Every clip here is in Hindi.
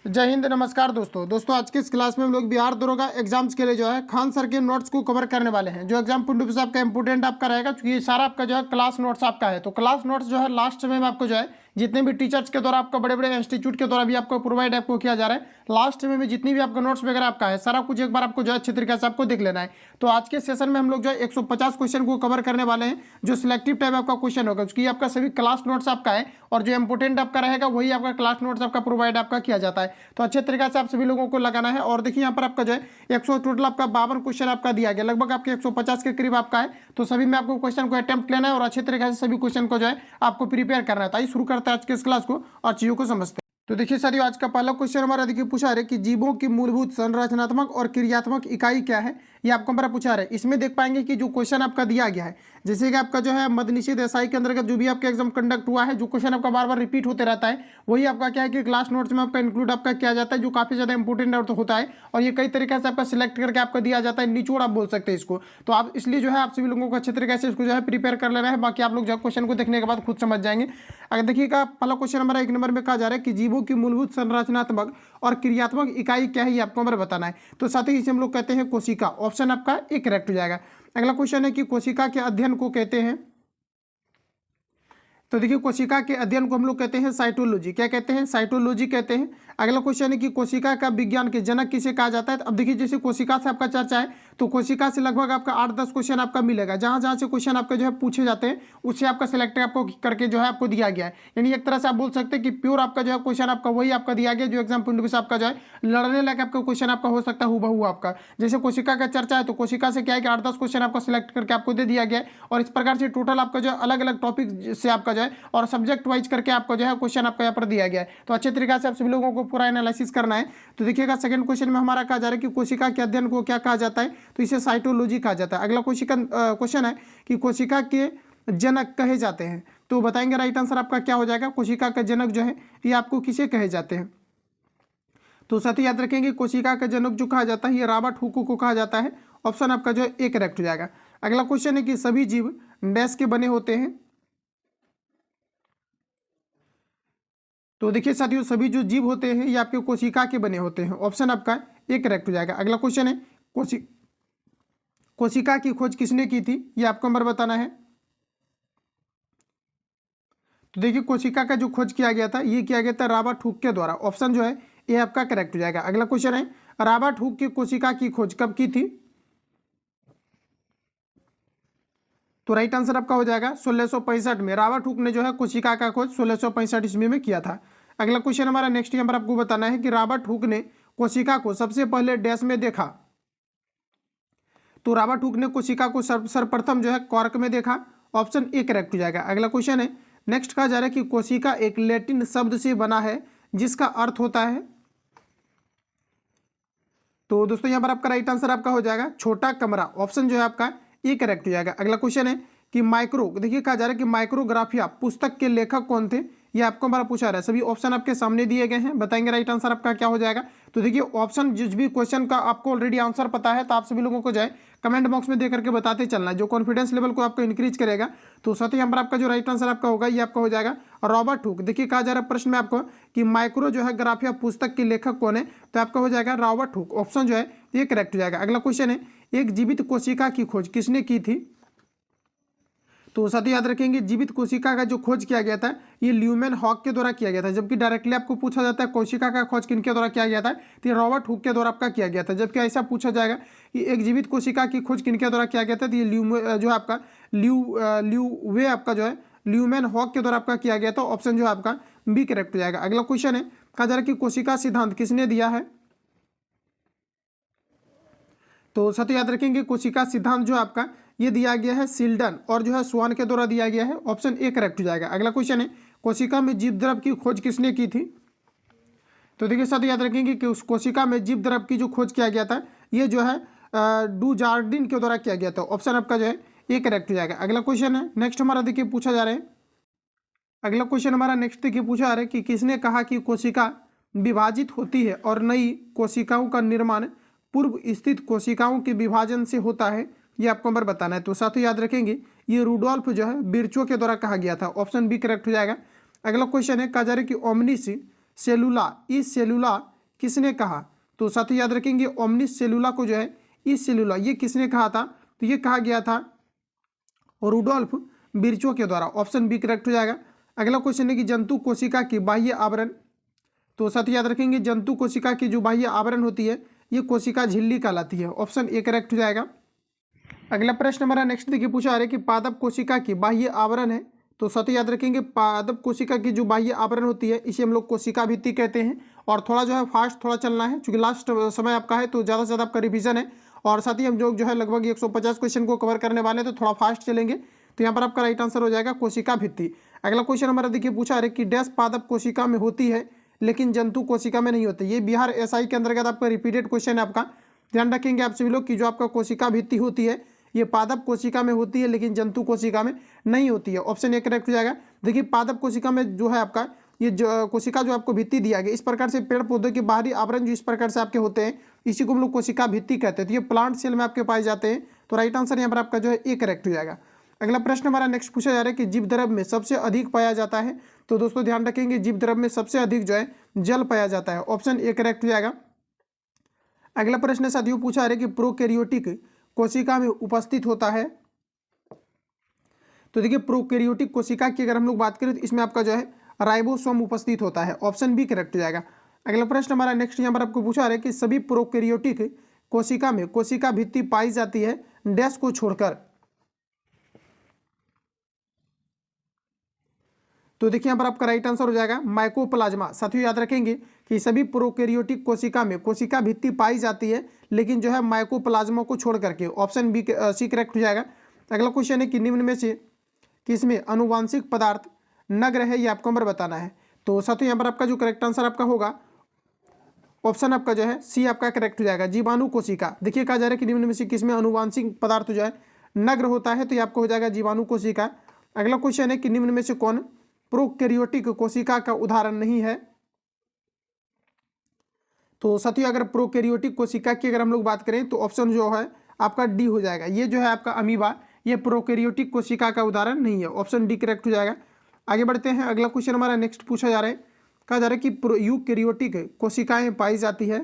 जय हिंद, नमस्कार दोस्तों आज के इस क्लास में हम लोग बिहार दरोगा एग्जाम्स के लिए जो है खान सर के नोट्स को कवर करने वाले हैं। जो एग्जाम पॉइंट ऑफ व्यू से आपका इंपोर्टेंट आपका रहेगा, क्योंकि ये सारा आपका जो है क्लास नोट्स आपका है। तो क्लास नोट्स जो है लास्ट में आपको जो है जितने भी टीचर्स के द्वारा आपका बड़े बड़े इंस्टीट्यूट के द्वारा भी आपको प्रोवाइड आपको किया जा रहा है, लास्ट में जितनी भी आपका नोट्स वगैरह आपका है सारा कुछ एक बार आपको जो है अच्छी तरीके से आपको देख लेना है। तो आज के सेशन में हम लोग जो है 150 क्वेश्चन को कवर करने वाले हैं, जो सिलेक्टिव टाइप आपका क्वेश्चन होगा, क्योंकि आपका सभी क्लास नोट्स आपका है और जो इंपोर्टेंट आपका रहेगा वही आपका क्लास नोट्स आपका प्रोवाइड आपका किया जाता है। तो अच्छे तरीके से आप सभी लोगों को लगाना है। और देखिए यहाँ पर आपका जो है 100 टोटल आपका 52 क्वेश्चन आपका दिया गया, लगभग आपके 150 के करीब आपका है। तो सभी में आपको क्वेश्चन को अटेम्प्ट लेना है और अच्छे तरीके से सभी क्वेश्चन को जो है आपको प्रिपेयर करना है। तो आइए शुरू करते हैं आज के इस क्लास को और चीजों को समझते हैं। तो देखिए साथियों, आज का पहला क्वेश्चन हमारा देखिए पूछा है कि जीवों की मूलभूत संरचनात्मक और क्रियात्मक इकाई क्या है, ये आपको हमारा पूछा है। इसमें देख पाएंगे कि जो क्वेश्चन आपका दिया गया है, जैसे कि आपका जो है मद्यनिषेध एसआई के अंतर्गत जो भी आपका एग्जाम कंडक्ट हुआ है, जो क्वेश्चन आपका बार बार रिपीट होते रहता है, वही आपका क्या है कि क्लास नोट्स में आपका इंक्लूड आपका किया जाता है, जो काफी ज्यादा इंपोर्टेंट होता है। और ये कई तरीके से आपका सिलेक्ट करके आपका दिया जाता है, निचोड़ आप बोल सकते हैं इसको। तो आप इसलिए जो है आप सभी लोगों को अच्छे तरीके से इसको जो है प्रिपेयर कर लेना है। बाकी आप लोग जो क्वेश्चन को देखने के बाद खुद समझ जाएंगे। अगर देखिएगा पहला क्वेश्चन हमारा 1 नंबर में कहा जा रहा है कि जीवों की मूलभूत संरचनात्मक और क्रियात्मक इकाई क्या है, ये आपको हमारा बताना है। तो साथ ही इसे हम लोग कहते हैं कोशिका। ऑप्शन आपका एक करेक्ट हो जाएगा। अगला क्वेश्चन है कि कोशिका के अध्ययन को कहते हैं, तो देखिए कोशिका के अध्ययन को हम लोग कहते हैं साइटोलॉजी। क्या कहते हैं? साइटोलॉजी कहते हैं। अगला क्वेश्चन है कि कोशिका का विज्ञान के जनक किसे कहा जाता है। तो अब देखिए जैसे कोशिका से आपका चर्चा है, तो कोशिका से लगभग आपका 8-10 क्वेश्चन आपका मिलेगा। जहां जहां से क्वेश्चन आपका जो है पूछे जाते हैं उससे आपका सिलेक्ट आपको करके जो है आपको दिया गया है। यानी एक तरह से आप बोल सकते हैं कि प्योर आपका जो है क्वेश्चन आपका वही आपका दिया गया जो एग्जाम पॉइंट से आपका जो है लड़ने लायक आपका क्वेश्चन आपका हो सकता है हूबहू आपका। जैसे कोशिका का चर्चा है तो कोशिका से क्या है कि 8-10 क्वेश्चन आपको सिलेक्ट करके आपको दे दिया गया है। और इस प्रकार से टोटल आपका जो अलग अलग टॉपिक से आपका जो है और सब्जेक्ट वाइज करके आपको जो है क्वेश्चन आपका यहाँ पर दिया गया है। तो अच्छे तरीके से आप सभी लोगों को पूरा एनालिसिस करना है। तो देखिएगा सेकंड क्वेश्चन में हमारा कहा जा रहा है कि कोशिका के अध्ययन को क्या कहा जाता है, तो इसे साइटोलॉजी कहा जाता है। अगला क्वेश्चन है कि कोशिका के जनक कहे जाते हैं, तो बताएंगे राइट आंसर आपका क्या हो जाएगा। कोशिका का जनक जो है ये आपको किसे कहे जाते हैं, तो साथ ही याद रखेंगे कोशिका का जनक जो कहा जाता है ये रॉबर्ट हुक को कहा जाता है। ऑप्शन आपका जो है एक करेक्ट हो जाएगा। अगला क्वेश्चन है कि सभी जीव डैश के बने होते हैं, तो देखिए साथियों सभी जो जीव होते हैं ये आपके कोशिका के बने होते हैं। ऑप्शन आपका एक करेक्ट हो जाएगा। अगला क्वेश्चन है कोशिका की खोज किसने की थी, ये आपको नंबर बताना है। तो देखिए कोशिका का जो खोज किया गया था ये किया गया था रॉबर्ट हुक के द्वारा। ऑप्शन जो है ये आपका करेक्ट हो जाएगा। अगला क्वेश्चन है रॉबर्ट हुक की कोशिका की खोज कब की थी, तो राइट आंसर आपका हो जाएगा 1665 में। रॉबर्ट हुक ने जो है कोशिका का खोज 1665 ईस्वी में किया था। अगला क्वेश्चन हमारा नेक्स्ट नंबर आपको बताना है कि रॉबर्ट हुक ने कोशिका को सबसे पहले डैश में देखा, तो रॉबर्ट हुक ने कोशिका को सर्वप्रथम जो है कॉर्क में देखा। ऑप्शन ए करेक्ट हो जाएगा। अगला क्वेश्चन है नेक्स्ट कहा जा रहा है कि कोशिका एक लैटिन शब्द से बना है जिसका अर्थ होता है, तो दोस्तों यहाँ पर आपका राइट आंसर आपका हो जाएगा छोटा कमरा। ऑप्शन जो है आपका ये करेक्ट हो जाएगा। अगला क्वेश्चन है कि माइक्रो, देखिए कहा जा रहा है कि माइक्रोग्राफिया पुस्तक के लेखक कौन थे, ये आपको हमारा पूछा रहा है। सभी ऑप्शन आपके सामने दिए गए हैं, बताएंगे राइट आंसर आपका क्या हो जाएगा। तो देखिए ऑप्शन जिस भी क्वेश्चन का आपको ऑलरेडी आंसर पता है तो आप सभी लोगों को जाए कमेंट बॉक्स में दे करके बताते चलना है, जो कॉन्फिडेंस लेवल को आपको इंक्रीज करेगा। तो साथ ही यहाँ पर आपका जो राइट आंसर आपका होगा ये आपका हो जाएगा रॉबर्ट हुक। देखिए कहा जा रहा है प्रश्न में आपको कि माइक्रो जो है ग्राफिया पुस्तक के लेखक कौन है, तो आपका हो जाएगा रॉबर्ट हुक। ऑप्शन जो है ये करेक्ट हो जाएगा। अगला क्वेश्चन है एक जीवित कोशिका की खोज किसने की थी, तो साथ ही याद रखेंगे जीवित कोशिका का जो खोज किया गया था ये ल्यूमेन हॉक के द्वारा किया गया था। जबकि डायरेक्टली आपको पूछा जाता है कोशिका का खोज किनके द्वारा किया गया था, तो ये रॉबर्ट हुक के द्वारा आपका किया गया था। जबकि ऐसा पूछा जाएगा कि एक जीवित कोशिका की खोज किनके द्वारा किया गया था, तो ये जो आपका वे आपका जो है ल्यूमेन हॉक के द्वारा आपका किया गया था। ऑप्शन जो है आपका बी करेक्ट हो जाएगा। अगला क्वेश्चन है कहा जा रहा है कि कोशिका सिद्धांत किसने दिया है, तो साथ ही याद रखेंगे कोशिका सिद्धांत जो आपका ये दिया गया है सिल्डन और जो है स्वान के द्वारा दिया गया है। ऑप्शन ए करेक्ट हो जाएगा। अगला क्वेश्चन है कोशिका में जीव द्रव की खोज किसने की थी, तो देखिए साथ ही याद रखेंगे कि उस कोशिका में जीव द्रव की जो खोज किया गया था ये जो है डू जार्डिन के द्वारा किया गया था। ऑप्शन आपका जो है ए करेक्ट हो जाएगा। अगला क्वेश्चन है नेक्स्ट हमारा देखिए पूछा जा रहा है, अगला क्वेश्चन हमारा नेक्स्ट देखिए पूछा जा रहा है कि किसने कहा कि कोशिका विभाजित होती है और नई कोशिकाओं का निर्माण पूर्व स्थित कोशिकाओं के विभाजन से होता है, ये आपको नंबर बताना है। तो साथ ही याद रखेंगे ये रूडोल्फ जो है बिर्चो के द्वारा कहा गया था। ऑप्शन बी करेक्ट हो जाएगा। अगला क्वेश्चन है कहा जा रहा है कि ओमनिस सेलुला इस सेलुला किसने कहा? तो साथियों याद रखेंगे ओमनिस सेलुला को जो है इस सेलुला ये किसने कहा था? तो ये कहा गया था रूडोल्फ विर्चो के द्वारा। ऑप्शन बी करेक्ट हो जाएगा। अगला क्वेश्चन है कि जंतु कोशिका की बाह्य आवरण, तो साथियों याद रखेंगे जंतु कोशिका की जो बाह्य आवरण होती है ये कोशिका झिल्ली कहलाती है। ऑप्शन ए करेक्ट हो जाएगा। अगला प्रश्न हमारा नेक्स्ट देखिए पूछा आ रहा है कि पादप कोशिका की बाह्य आवरण है, तो साथियों याद रखेंगे पादप कोशिका की जो बाह्य आवरण होती है इसे हम लोग कोशिका भित्ति कहते हैं। और थोड़ा जो है फास्ट थोड़ा चलना है क्योंकि लास्ट समय आपका है तो ज़्यादा से ज़्यादा आपका रिवीजन है। और साथ ही हम जो है लगभग 150 क्वेश्चन को कवर करने वाले हैं तो थोड़ा फास्ट चलेंगे। तो यहाँ पर आपका राइट आंसर हो जाएगा कोशिका भित्ति। अगला क्वेश्चन हमारा देखिए पूछा है कि डैश पादप कोशिका में होती है लेकिन जंतु कोशिका में नहीं होती। ये बिहार एसआई के अंतर्गत आपका रिपीटेड क्वेश्चन है आपका। ध्यान रखेंगे आप सभी लोग कि जो आपका कोशिका भित्ति होती है ये पादप कोशिका में होती है लेकिन जंतु कोशिका में नहीं होती है। ऑप्शन ए करेक्ट हो जाएगा। देखिए पादप कोशिका में जो है आपका ये जो कोशिका जो आपको भित्ति दिया गया इस प्रकार से पेड़ पौधे के बाहरी आवरण जो इस प्रकार से आपके होते हैं इसी को हम लोग कोशिका भित्ति कहते हैं। तो ये प्लांट सेल में आपके पाए जाते हैं। तो राइट आंसर यहाँ पर आपका जो है ए करेक्ट हो जाएगा। अगला प्रश्न हमारा नेक्स्ट पूछा जा रहा है कि जीव द्रव्य में सबसे अधिक पाया जाता है। तो दोस्तों ध्यान रखेंगे जीव द्रव्य में सबसे अधिक जो है जल पाया जाता है। ऑप्शन ए करेक्ट हो जाएगा। अगला प्रश्न साथियों पूछा जा रहा है कि प्रोकैरियोटिक कोशिका में उपस्थित होता है। तो देखिए प्रोकैरियोटिक कोशिका की अगर हम लोग बात करें तो इसमें आपका जो है राइबोसोम उपस्थित होता है। ऑप्शन बी करेक्ट हो जाएगा। अगला प्रश्न हमारा नेक्स्ट यहाँ पर आपको पूछा रहा है कि सभी प्रोकैरियोटिक कोशिका में कोशिका भित्ति पाई जाती है डैश को छोड़कर। तो देखिए यहाँ पर आपका राइट आंसर हो जाएगा माइकोप्लाज्मा। साथियों याद रखेंगे कि सभी प्रोकैरियोटिक कोशिका में कोशिका भित्ति पाई जाती है लेकिन जो है माइकोप्लाज्मा को छोड़ करके। ऑप्शन बी सी करेक्ट हो जाएगा। अगला क्वेश्चन है कि निम्न में से किसमें अनुवांशिक पदार्थ नग्न है ये आपको नंबर बताना है। तो साथियों यहाँ पर आपका जो करेक्ट आंसर आपका होगा ऑप्शन आपका जो है सी आपका करेक्ट हो जाएगा जीवाणु कोशिका। देखिए कहा जा रहा है कि निम्न में से किसमें अनुवांशिक पदार्थ जो है नग्न होता है तो ये आपको हो जाएगा जीवाणु कोशिका। अगला क्वेश्चन है कि निम्न में से कौन प्रोकैरियोटिक कोशिका का उदाहरण नहीं है। तो साथियों अगर प्रोकैरियोटिक कोशिका की अगर हम लोग बात करें तो ऑप्शन जो है आपका डी हो जाएगा। ये जो है आपका अमीबा ये प्रोकैरियोटिक कोशिका का उदाहरण नहीं है। ऑप्शन डी करेक्ट हो जाएगा। आगे बढ़ते हैं। अगला क्वेश्चन हमारा नेक्स्ट पूछा जा रहा है कहा जा रहा है कि यूकैरियोटिक कोशिकाएं पाई जाती है।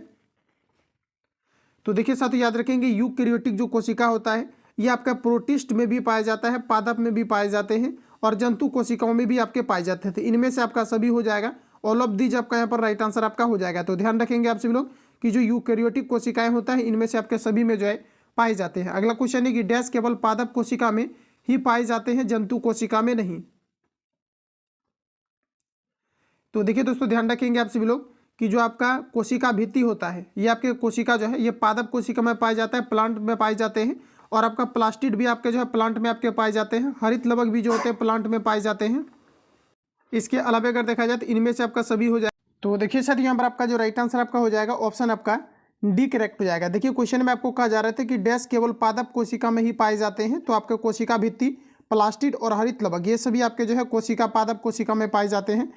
तो देखिए साथियों याद रखेंगे यूकैरियोटिक जो कोशिका होता है ये आपका प्रोटिस्ट में भी पाया जाता है, पादप में भी पाए जाते हैं और जंतु कोशिकाओं में भी आपके पाए जाते थे। इनमें से आपका सभी हो जाएगा। ऑल ऑफ दीज आपका यहाँ पर राइट आंसर आपका हो जाएगा। तो ध्यान रखेंगे आप सभी लोग कि जो यूकैरियोटिक कोशिकाएं होता है इनमें से आपके सभी में जो है पाए जाते हैं। अगला क्वेश्चन है कि डैश केवल पादप कोशिका में ही पाए जाते हैं जंतु कोशिका में नहीं। तो देखिए दोस्तों ध्यान रखेंगे आप सभी लोग कि जो आपका कोशिका भित्ति होता है ये आपके कोशिका जो है ये पादप कोशिका में पाया जाता है, प्लांट में पाए जाते हैं। और आपका प्लास्टिड भी आपके जो है प्लांट में आपके पाए जाते हैं। हरित लवक भी जो होते हैं प्लांट में पाए जाते हैं। इसके अलावा अगर देखा जाए तो इनमें से आपका सभी हो जाए। तो देखिए सर यहाँ पर आपका जो राइट आंसर आपका हो जाएगा ऑप्शन आपका डी करेक्ट हो जाएगा। देखिए क्वेश्चन में आपको कहा जा रहा था कि डैश केवल पादप कोशिका में ही पाए जाते हैं। तो आपके कोशिका भित्ति, प्लास्टिड और हरित लवक ये सभी आपके जो है कोशिका पादप कोशिका में पाए जाते हैं।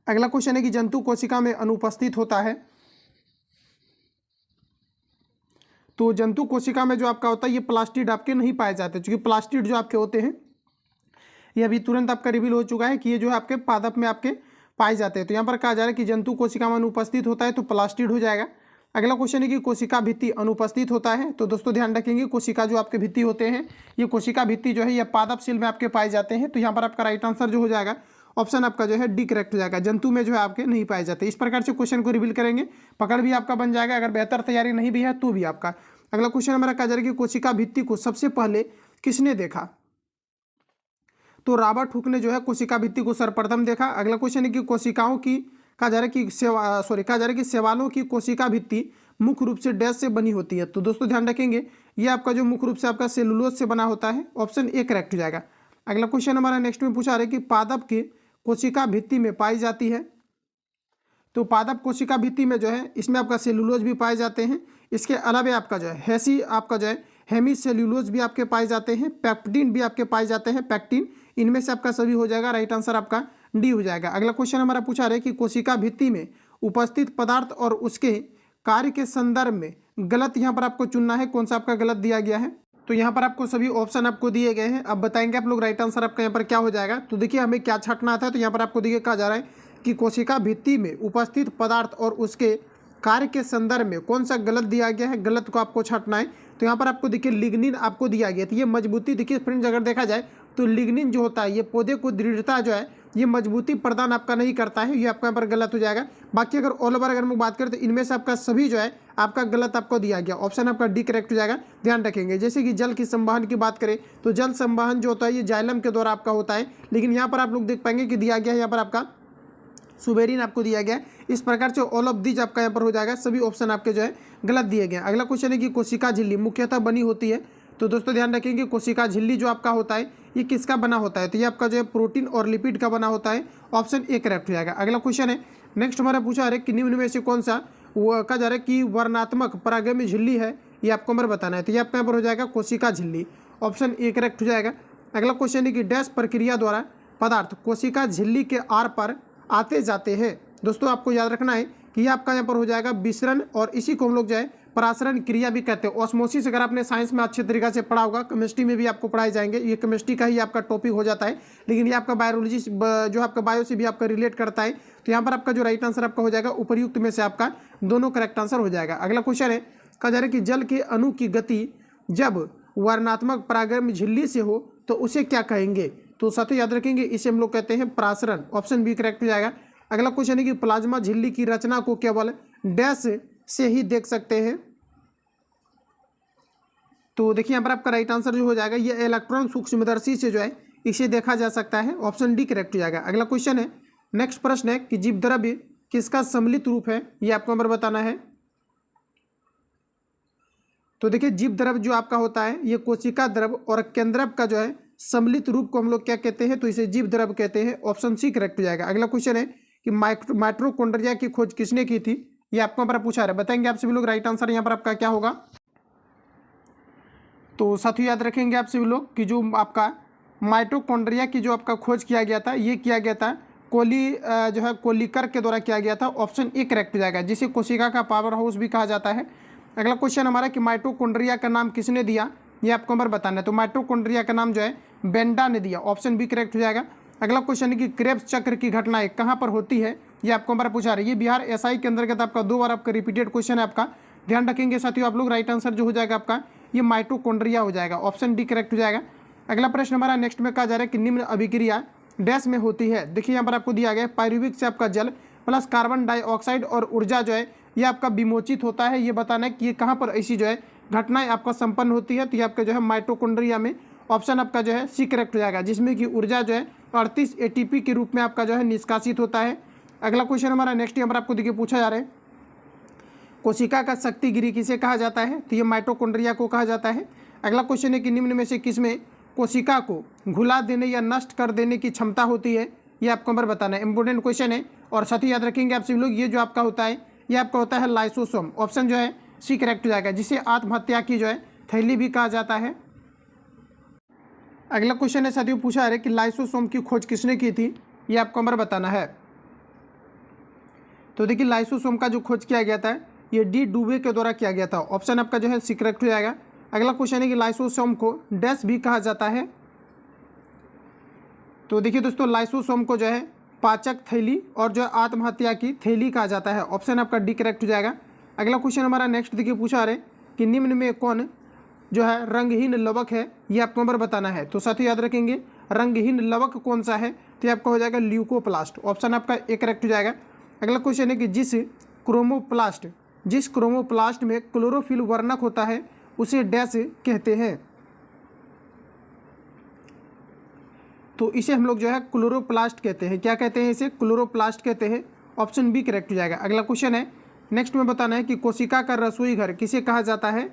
अगला क्वेश्चन है कि जंतु कोशिका में अनुपस्थित होता है। तो जंतु कोशिका में जो आपका होता है ये प्लास्टिड आपके नहीं पाए जाते क्योंकि प्लास्टिड जो आपके होते हैं ये अभी तुरंत आपका रिवील हो चुका है कि ये जो है आपके पादप में आपके पाए जाते हैं। तो यहाँ पर कहा जा रहा है कि जंतु कोशिका में अनुपस्थित होता है तो प्लास्टिड हो जाएगा। अगला क्वेश्चन है कि कोशिका भित्ति अनुपस्थित होता है। तो दोस्तों ध्यान रखेंगे कोशिका जो आपके भित्ति होते हैं ये कोशिका भित्ति जो है ये पादप सेल में आपके पाए जाते हैं। तो यहाँ पर आपका राइट आंसर जो हो जाएगा ऑप्शन आपका जो है डी करेक्ट हो जाएगा। जंतु में जो है आपके नहीं पाए जाते। इस प्रकार से क्वेश्चन को रिवील करेंगे, पकड़ भी आपका बन जाएगा। अगर बेहतर तैयारी नहीं भी है तो भी आपका। अगला क्वेश्चन हमारा कहा जा रहा है कि कोशिका भित्ति को सबसे पहले किसने देखा। तो रॉबर्ट हुक ने जो है कोशिका भित्ति को सर्वप्रथम देखा। अगला क्वेश्चन है कि कोशिकाओं की कहा जा रहा है कि शैवालों की कोशिका भित्ति मुख्य रूप से डैश से बनी होती है। तो दोस्तों ध्यान रखेंगे ये आपका जो मुख्य रूप से आपका सेलुलोज से बना होता है। ऑप्शन ए करेक्ट हो जाएगा। अगला क्वेश्चन हमारा नेक्स्ट में पूछा रहा है कि पादप के कोशिका भित्ति में पाई जाती है। तो पादप कोशिका भित्ति में जो है इसमें आपका सेलुलोज भी पाए जाते हैं। इसके अलावा आपका जो है आपका जो है हेमी सेल्यूलोज भी आपके पाए जाते हैं, पेप्टिन भी आपके पाए जाते हैं, पैक्टिन। इनमें से आपका सभी हो जाएगा। राइट आंसर आपका डी हो जाएगा। अगला क्वेश्चन हमारा पूछा रहा है कि कोशिका भित्ति में उपस्थित पदार्थ और उसके कार्य के संदर्भ में गलत यहाँ पर आपको चुनना है। कौन सा आपका गलत दिया गया है। तो यहाँ पर आपको सभी ऑप्शन आपको दिए गए हैं। अब बताएंगे आप लोग राइट आंसर आपका यहाँ पर क्या हो जाएगा। तो देखिए हमें क्या छांटना आता है। तो यहाँ पर आपको देखिए कहा जा रहा है कि कोशिका भित्ति में उपस्थित पदार्थ और उसके कार्य के संदर्भ में कौन सा गलत दिया गया है, गलत को आपको छांटना है। तो यहाँ पर आपको देखिए लिग्निन आपको दिया गया, तो ये मजबूती देखिए फ्रेंड्स अगर देखा जाए तो लिग्निन जो होता है ये पौधे को दृढ़ता जो है ये मजबूती प्रदान आपका नहीं करता है, ये आपका यहाँ पर गलत हो जाएगा। बाकी अगर ऑल ओवर अगर हम बात करें तो इनमें से आपका सभी जो है आपका गलत आपको दिया गया, ऑप्शन आपका डी करेक्ट हो जाएगा। ध्यान रखेंगे जैसे कि जल की संवहन की बात करें तो जल संवहन जो होता है ये जाइलम के द्वारा आपका होता है, लेकिन यहाँ पर आप लोग देख पाएंगे कि दिया गया है यहाँ पर आपका सुबेरिन आपको दिया गया है। इस प्रकार से ऑल ऑफ दीज आपका यहाँ पर हो जाएगा, सभी ऑप्शन आपके जो है गलत दिए गए। अगला क्वेश्चन है कि कोशिका झिल्ली मुख्यतः बनी होती है, तो दोस्तों ध्यान रखेंगे कोशिका झिल्ली जो आपका होता है ये किसका बना होता है, तो ये आपका जो है प्रोटीन और लिपिड का बना होता है, ऑप्शन ए करेक्ट हो जाएगा। अगला क्वेश्चन है नेक्स्ट हमारा पूछा है कि निम्न में से कौन सा वो कहा जा रहा है कि वर्णात्मक परागैमी झिल्ली है, ये आपको हमारे बताना है, तो ये आपका यहाँ पर हो जाएगा कोशिका झिल्ली, ऑप्शन ए करेक्ट हो जाएगा। अगला क्वेश्चन है कि डैश प्रक्रिया द्वारा पदार्थ कोशिका झिल्ली के आर पर आते जाते हैं। दोस्तों आपको याद रखना है कि ये आपका यहाँ पर हो जाएगा विसरण, और इसी को हम लोग जो है परासरण क्रिया भी कहते हैं। ऑस्मोसिस अगर आपने साइंस में अच्छे तरीके से पढ़ा होगा, केमिस्ट्री में भी आपको पढ़ाए जाएंगे, ये केमिस्ट्री का ही आपका टॉपिक हो जाता है, लेकिन ये आपका बायोलॉजी जो आपका बायो से भी आपका रिलेट करता है। तो यहाँ पर आपका जो राइट आंसर आपका हो जाएगा उपर्युक्त में से आपका दोनों करेक्ट आंसर हो जाएगा। अगला क्वेश्चन है कहा जा रहा है कि जल के अणु की गति जब वर्णात्मक परागैमी झिल्ली से हो तो उसे क्या कहेंगे, तो साथ ही याद रखेंगे इसे हम लोग कहते हैं परासरण, ऑप्शन बी करेक्ट हो जाएगा। अगला क्वेश्चन है कि प्लाज्मा झिल्ली की रचना को केवल डैश से ही देख सकते हैं, तो देखिए यहाँ पर आपका राइट आंसर जो हो जाएगा ये इलेक्ट्रॉन सूक्ष्मदर्शी से जो है इसे देखा जा सकता है, ऑप्शन डी करेक्ट हो जाएगा। अगला क्वेश्चन है नेक्स्ट प्रश्न है कि जीव द्रव्य किसका सम्मिलित रूप है, ये आपको नंबर बताना है। तो देखिए जीव द्रव्य जो आपका होता है ये कोशिका द्रव और केंद्रक का जो है सम्मिलित रूप को हम लोग क्या कहते हैं, तो इसे जीव द्रव्य कहते हैं, ऑप्शन सी करेक्ट हो जाएगा। अगला क्वेश्चन है कि माइटोकॉन्ड्रिया की खोज किसने की थी, ये आपको यहाँ पर पूछा है, बताएंगे आप सभी लोग राइट आंसर यहाँ पर आपका क्या होगा। तो साथियों याद रखेंगे आप सभी लोग कि जो आपका माइटोकॉन्ड्रिया की जो आपका खोज किया गया था ये किया गया था जो है कोलिकर के द्वारा किया गया था, ऑप्शन ए करेक्ट हो जाएगा, जिसे कोशिका का पावर हाउस भी कहा जाता है। अगला क्वेश्चन हमारा कि माइटोकॉन्ड्रिया का नाम किसने दिया, ये आपको नंबर बताना है, तो माइटोकॉन्ड्रिया का नाम जो है बेंडा ने दिया, ऑप्शन बी करेक्ट हो जाएगा। अगला क्वेश्चन है कि क्रेब्स चक्र की घटनाएं कहाँ पर होती है, ये आपको नंबर पूछा रहा है, ये बिहार एसआई के अंतर्गत आपका 2 बार आपका रिपीटेड क्वेश्चन है आपका, ध्यान रखेंगे साथियों आप लोग। राइट आंसर जो हो जाएगा आपका ये माइटोकॉन्ड्रिया हो जाएगा, ऑप्शन डी करेक्ट हो जाएगा। अगला प्रश्न हमारा नेक्स्ट में कहा जा रहा है कि निम्न अभिक्रिया डैश में होती है, देखिए यहाँ पर आपको दिया गया है पायरुविक से आपका जल प्लस कार्बन डाइऑक्साइड और ऊर्जा जो है ये आपका विमोचित होता है, ये बताना है कि ये कहाँ पर ऐसी जो है घटनाएं आपका संपन्न होती है, तो ये आपका जो है माइटोकॉन्ड्रिया में, ऑप्शन आपका जो है सी करेक्ट हो जाएगा, जिसमें कि ऊर्जा जो है 38 ATP के रूप में आपका जो है निष्कासित होता है। अगला क्वेश्चन हमारा नेक्स्ट यहाँ पर आपको देखिए पूछा जा रहा है कोशिका का शक्तिगिरी किसे कहा जाता है, तो ये माइटोकॉन्ड्रिया को कहा जाता है। अगला क्वेश्चन है कि निम्न में से किसमें कोशिका को घुला देने या नष्ट कर देने की क्षमता होती है, ये आपको नंबर बताना है, इंपॉर्टेंट क्वेश्चन है। और साथ ही याद रखेंगे आप सभी लोग ये जो आपका होता है ये आपका होता है लाइसोसोम, ऑप्शन जो है सी करेक्ट हो जाएगा, जिसे आत्महत्या की जो है थैली भी कहा जाता है। अगला क्वेश्चन है साथियों पूछा है कि लाइसोसोम की खोज किसने की थी, ये आपको नंबर बताना है। तो देखिए लाइसोसोम का जो खोज किया गया था ये डी डुबे के द्वारा किया गया था, ऑप्शन आपका जो है सी करेक्ट हो जाएगा। अगला क्वेश्चन है कि लाइसोसोम को डैश भी कहा जाता है, तो देखिए दोस्तों लाइसोसोम को जो है पाचक थैली और जो है आत्महत्या की थैली कहा जाता है, ऑप्शन आपका डी करेक्ट हो जाएगा। अगला क्वेश्चन हमारा नेक्स्ट देखिए पूछा रहे कि निम्न में कौन जो है रंगहीन लवक है, ये आपको नंबर बताना है। तो साथ ही याद रखेंगे रंगहीन लवक कौन सा है, तो ये आपका हो जाएगा ल्यूकोप्लास्ट, ऑप्शन आपका ए करेक्ट हो जाएगा। अगला क्वेश्चन है कि जिस क्रोमोप्लास्ट में क्लोरोफिल वर्णक होता है उसे डैश कहते हैं, तो इसे हम लोग जो है क्लोरोप्लास्ट कहते हैं, क्या कहते हैं इसे, क्लोरोप्लास्ट कहते हैं, ऑप्शन बी करेक्ट हो जाएगा। अगला क्वेश्चन है नेक्स्ट में बताना है कि कोशिका का रसोई घर किसे कहा जाता है,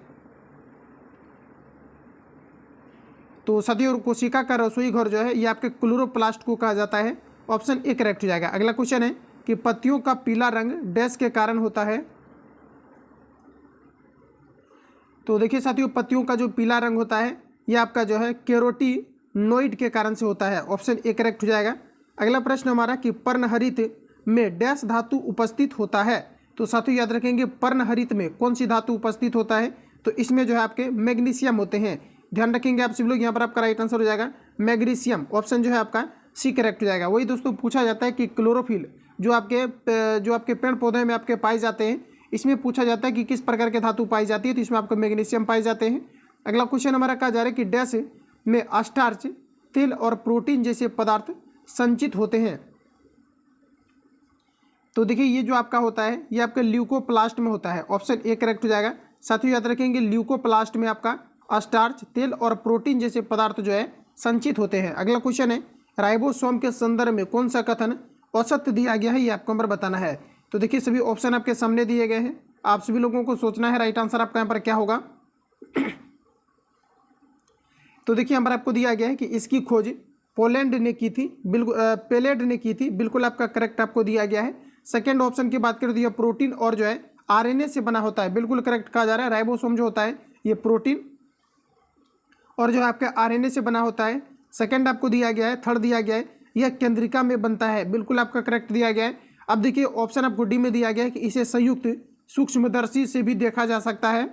तो साथियों कोशिका का रसोई घर जो है ये आपके क्लोरोप्लास्ट को कहा जाता है, ऑप्शन ए करेक्ट हो जाएगा। अगला क्वेश्चन है कि पत्तियों का पीला रंग डैश के कारण होता है, तो देखिए साथियों पत्तियों का जो पीला रंग होता है ये आपका जो है कैरोटीनॉइड के कारण से होता है, ऑप्शन ए करेक्ट हो जाएगा। अगला प्रश्न हमारा कि पर्णहरित में डैश धातु उपस्थित होता है, तो साथियों याद रखेंगे पर्णहरित में कौन सी धातु उपस्थित होता है, तो इसमें जो है आपके मैग्नीशियम होते हैं, ध्यान रखेंगे आप सभी लोग, यहाँ पर आपका राइट आंसर हो जाएगा मैग्नीशियम, ऑप्शन जो है आपका सी करेक्ट हो जाएगा। वही दोस्तों पूछा जाता है कि क्लोरोफिल जो आपके पेड़ पौधे में आपके पाए जाते हैं। इसमें पूछा जाता है कि किस प्रकार के धातु पाई जाती है, तो इसमें आपको मैग्नीशियम पाए जाते हैं। अगला क्वेश्चन हमारा कहा जा रहा है कि डैश में स्टार्च, तेल और प्रोटीन जैसे पदार्थ संचित होते हैं। तो देखिए ये जो आपका होता है ये आपके ल्यूकोप्लास्ट में होता है। ऑप्शन ए करेक्ट हो जाएगा। साथियों याद रखेंगे ल्यूकोप्लास्ट में आपका स्टार्च, तेल और प्रोटीन जैसे पदार्थ जो है संचित होते हैं। अगला क्वेश्चन है राइबोसोम के संदर्भ में कौन सा कथन औसत दिया गया है, ये आपको नंबर बताना है। तो देखिए सभी ऑप्शन आपके सामने दिए गए हैं, आप सभी लोगों को सोचना है राइट आंसर आपका यहाँ पर क्या होगा। तो देखिए यहाँ पर आपको दिया गया है कि इसकी खोज पोलैंड ने की थी, बिल्कुल पेलेड ने की थी, बिल्कुल आपका करेक्ट आपको दिया गया है। सेकेंड ऑप्शन की बात करें तो यह प्रोटीन और जो है आरएनए से बना होता है, बिल्कुल करेक्ट कहा जा रहा है। राइबोसोम जो होता है ये प्रोटीन और जो है आपका आरएनए से बना होता है। सेकेंड आपको दिया गया है। थर्ड दिया गया है यह केंद्रिका में बनता है, बिल्कुल आपका करेक्ट दिया गया है। अब देखिए ऑप्शन आपको डी में दिया गया है कि इसे संयुक्त सूक्ष्मदर्शी से भी देखा जा सकता है,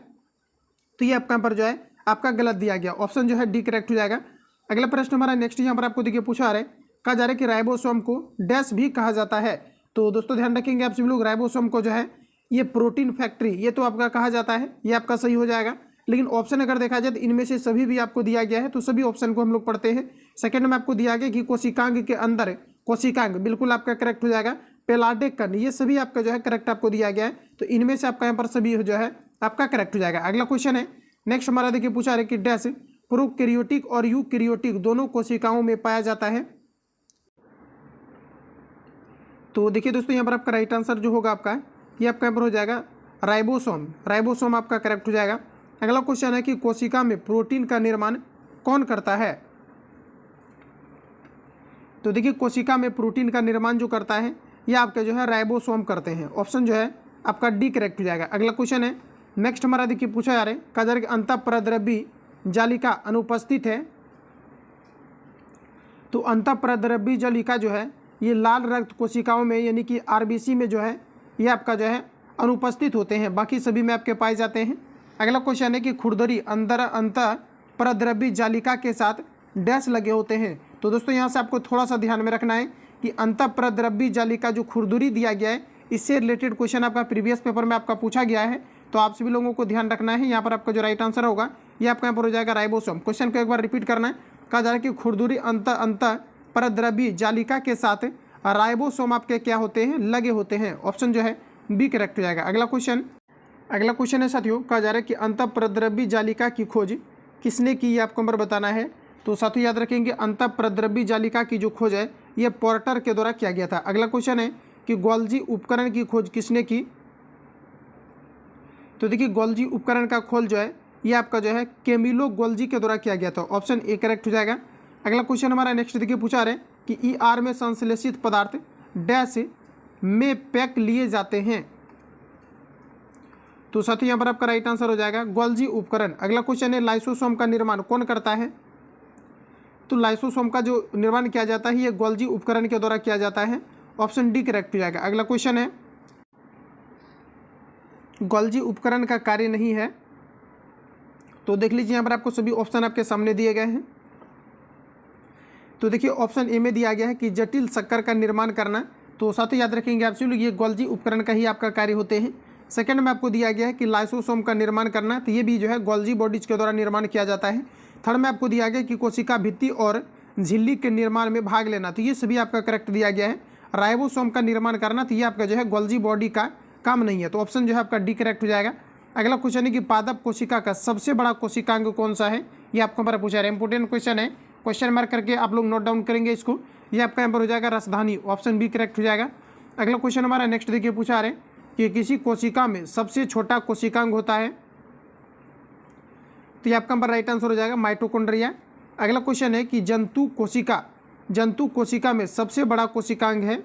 तो ये आपका पर जो है आपका गलत दिया गया। ऑप्शन जो है डी करेक्ट हो जाएगा। अगला प्रश्न हमारा नेक्स्ट यहाँ पर आपको देखिए पूछा रहा है, कहा जा रहा है कि राइबोसोम को डैश भी कहा जाता है। तो दोस्तों ध्यान रखेंगे आप सभी लोग, राइबोसोम को जो है ये प्रोटीन फैक्ट्री ये तो आपका कहा जाता है, ये आपका सही हो जाएगा। लेकिन ऑप्शन अगर देखा जाए तो इनमें से सभी भी आपको दिया गया है, तो सभी ऑप्शन को हम लोग पढ़ते हैं। सेकंड में आपको दिया गया कि कोशिकांग के अंदर, कोशिकांग बिल्कुल आपका करेक्ट हो जाएगा। पेलाडिक कण ये सभी आपका जो है करेक्ट आपको दिया गया है, तो इनमें से आपका यहाँ पर सभी जो है आपका करेक्ट हो जाएगा। अगला क्वेश्चन है नेक्स्ट हमारा देखिए पूछा रहा है कि डैश प्रोकैरियोटिक और यूकैरियोटिक दोनों कोशिकाओं में पाया जाता है। तो देखिए दोस्तों यहाँ पर आपका राइट आंसर जो होगा आपका ये आपका यहाँ पर हो जाएगा राइबोसोम। राइबोसोम आपका करेक्ट हो जाएगा। अगला क्वेश्चन है कि कोशिका में प्रोटीन का निर्माण कौन करता है। तो देखिए कोशिका में प्रोटीन का निर्माण जो करता है ये आपका जो है राइबोसोम करते हैं। ऑप्शन जो है आपका डी करेक्ट हो जाएगा। अगला क्वेश्चन है नेक्स्ट हमारा देखिए पूछा जा रहा है, कहा जा रहा है कि अंतःपरद्रव्यी जालिका अनुपस्थित है। तो अंतःपरद्रव्यी जालिका जो है ये लाल रक्त कोशिकाओं में यानी कि आरबीसी में जो है ये आपका जो है अनुपस्थित होते हैं, बाकी सभी में आपके पाए जाते हैं। अगला क्वेश्चन है कि खुरदरी अंतःपरद्रव्यी जालिका के साथ डैश लगे होते हैं। तो दोस्तों यहाँ से आपको थोड़ा सा ध्यान में रखना है कि अंतःपरद्रव्यी जालिका जो खुरदरी दिया गया है इससे रिलेटेड क्वेश्चन आपका प्रीवियस पेपर में आपका पूछा गया है, तो आप सभी लोगों को ध्यान रखना है। यहाँ पर आपका जो राइट आंसर होगा ये आपका यहाँ पर हो जाएगा राइबोसोम। क्वेश्चन को एक बार रिपीट करना है। कहा जा रहा है कि खुरदरी अंतःपरद्रव्यी जालिका के साथ राइबोसोम आपके क्या होते हैं, लगे होते हैं। ऑप्शन जो है बी करेक्ट हो जाएगा। अगला क्वेश्चन है साथियों, कहा जा रहा है कि अंतःपरद्रव्यी जालिका की खोज किसने की, ये आपको नंबर बताना है। तो साथियों याद रखेंगे अंतःपरद्रव्यी जालिका की जो खोज है ये पोर्टर के द्वारा किया गया था। अगला क्वेश्चन है कि गोल्जी उपकरण की खोज किसने की। तो देखिए गोल्जी उपकरण का खोज जो है ये आपका जो है कैमिलो गोल्जी के द्वारा किया गया था। ऑप्शन ए करेक्ट हो जाएगा। अगला क्वेश्चन हमारा नेक्स्ट देखिए पूछा रहे कि ईआर में संश्लेषित पदार्थ डैश में पैक लिए जाते हैं। तो साथियों यहाँ पर आपका राइट आंसर हो जाएगा गोल्जी उपकरण। अगला क्वेश्चन है लाइसोसोम का निर्माण कौन करता है। तो लाइसोसोम का जो निर्माण किया जाता है ये गोल्जी उपकरण के द्वारा किया जाता है। ऑप्शन डी करेक्ट हो जाएगा। अगला क्वेश्चन है गोल्जी उपकरण का कार्य नहीं है। तो देख लीजिए यहाँ पर आपको सभी ऑप्शन आपके सामने दिए गए हैं। तो देखिए ऑप्शन ए में दिया गया है कि जटिल शक्कर का निर्माण करना। तो साथ ही याद रखेंगे आप सभी ये गोल्जी उपकरण का ही आपका कार्य होते हैं। सेकंड में आपको दिया गया है कि लाइसोसोम का निर्माण करना, तो ये भी जो है गोल्जी बॉडीज के द्वारा निर्माण किया जाता है। थर्ड में आपको दिया गया कि कोशिका भित्ति और झिल्ली के निर्माण में भाग लेना, तो ये सभी आपका करेक्ट दिया गया है। राइबोसोम का निर्माण करना, तो ये आपका जो है गोल्जी बॉडी का काम नहीं है, तो ऑप्शन जो है आपका डी करेक्ट हो जाएगा। अगला क्वेश्चन है कि पादप कोशिका का सबसे बड़ा कोशिकांग कौन सा है, ये आपको हमारा पूछा है। इंपोर्टेंट क्वेश्चन है, क्वेश्चन मार्क करके आप लोग नोट डाउन करेंगे इसको। ये आपका यहाँ पर हो जाएगा रसधानी। ऑप्शन बी करेक्ट हो जाएगा। अगला क्वेश्चन हमारा नेक्स्ट देखिए पूछा रहे कि किसी कोशिका में सबसे छोटा कोशिकांग होता है, तो ये आपका नंबर राइट आंसर हो जाएगा माइटोकॉन्ड्रिया। अगला क्वेश्चन है कि जंतु कोशिका में सबसे बड़ा कोशिकांग है,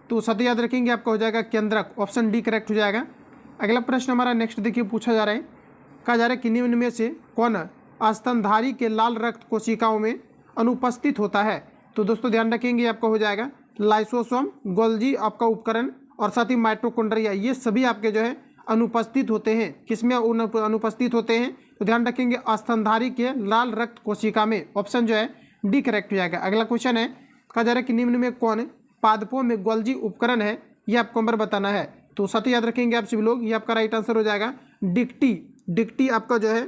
तो सत्य याद रखेंगे आपका हो जाएगा केंद्रक। ऑप्शन डी करेक्ट हो जाएगा। अगला प्रश्न हमारा नेक्स्ट देखिए पूछा जा रहा है, कहा जा रहा है कि निम्न में से कौन स्तनधारी के लाल रक्त कोशिकाओं में अनुपस्थित होता है। तो दोस्तों ध्यान रखेंगे आपका हो जाएगा लाइसोसोम, गोल्जी आपका उपकरण और साथ ही माइटोकॉन्ड्रिया, ये सभी आपके जो है अनुपस्थित होते हैं। किसमें अनुपस्थित होते हैं, तो ध्यान रखेंगे स्तनधारी के लाल रक्त कोशिका में। ऑप्शन जो है डी करेक्ट हो जाएगा। अगला क्वेश्चन है, कहा जा रहा है कि निम्न में कौन पादपों में गोल्जी उपकरण है, ये आपको नंबर बताना है। तो साथ ही याद रखेंगे आप सभी लोग, ये आपका राइट आंसर हो जाएगा डिक्टी। डिक्टी आपका जो है